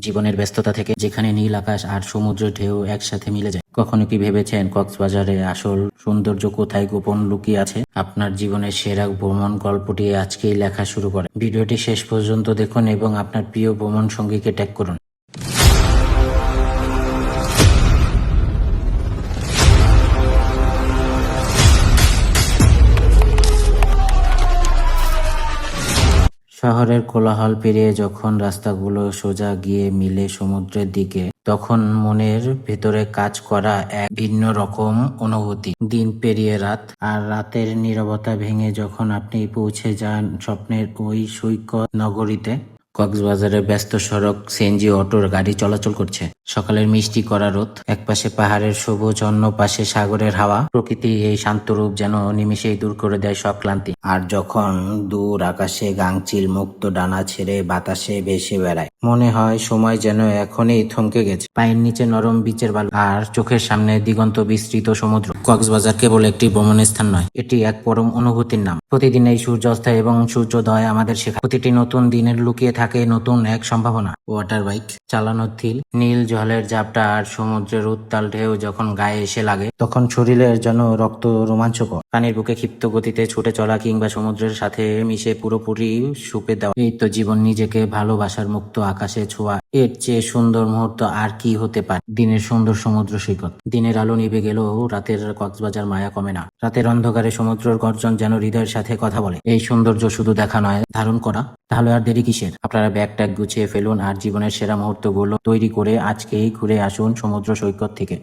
জীবনের ব্যস্ততা থেকে যেখানে নীল আকাশ আর সমুদ্র ঢেউ একসাথে মিলে যায়। কখনো কি ভেবেছেন কক্সবাজারে আসল সৌন্দর্য কোথায় গোপন লুকিয়ে আছে? আপনার জীবনের সেরা ভ্রমণ গল্পটি আজকেই লেখা শুরু করে। ভিডিওটি শেষ পর্যন্ত দেখুন এবং আপনার প্রিয় ভ্রমণ সঙ্গীকে ট্যাগ করুন। শহরের কোলাহল পেরিয়ে যখন রাস্তাগুলো সোজা গিয়ে মিলে সমুদ্রের দিকে, তখন মনের ভেতরে কাজ করা এক ভিন্ন রকম অনুভূতি। দিন পেরিয়ে রাত, আর রাতের নীরবতা ভেঙে যখন আপনি পৌঁছে যান স্বপ্নের ওই সৈকত নগরীতে। কক্সবাজারের ব্যস্ত সড়ক, সিএনজি অটোর গাড়ি চলাচল করছে। সকালের মিষ্টি করা রোদ, একপাশে পাহাড়ের সবুজ, অন্য পাশে সাগরের হাওয়া। প্রকৃতির এই শান্ত রূপ যেন নিমিষেই দূর করে দেয় সব ক্লান্তি। আর যখন দূর আকাশে গাংচিল মুক্ত ডানা ছেড়ে বাতাসে ভেসে বেড়ায়, মনে হয় সময় যেন এখনই থমকে গেছে। পায়ের নিচে নরম বিচের বালু, আর চোখের সামনে দিগন্ত বিস্তৃত সমুদ্র। কক্সবাজার কেবল একটি ভ্রমণের স্থান নয়, এটি এক পরম অনুভূতির নাম। প্রতিদিন এই সূর্যাস্ত এবং সূর্যোদয় আমাদের শেখায় প্রতিটি নতুন দিনের লুকিয়ে থাকে নতুন এক সম্ভাবনা। ওয়াটার বাইক চালানোর থিল, নীল জলের ঝাপটা আর সমুদ্রের উত্তাল ঢেউ যখন গায়ে এসে লাগে, তখন শরীরের যেন রক্ত রোমাঞ্চকর। পানির বুকে ক্ষিপ্ত গতিতে ছুটে চলা কিংবা সমুদ্রের সাথে মিশে পুরোপুরি সুপে দেওয়া, এই তো জীবন। নিজেকে ভালোবাসার মুক্ত আকাশে ছোঁয়া, এর চেয়ে সুন্দর মুহূর্ত আর কি হতে পারে? দিনের সুন্দর সমুদ্র সৈকত। দিনের আলো নিভে গেলেও রাতের কক্সবাজার মায়া কমে না। রাতের অন্ধকারে সমুদ্রের গর্জন যেন হৃদয়ের সাথে কথা বলে। এই সৌন্দর্য শুধু দেখা নয়, ধারণ করা। তাহলে আর দেরি কিসের? আপনারা ব্যাগ ট্যাগ গুছিয়ে ফেলুন আর জীবনের সেরা মুহূর্তগুলো তৈরি করে আজকেই ঘুরে আসুন সমুদ্র সৈকত থেকে।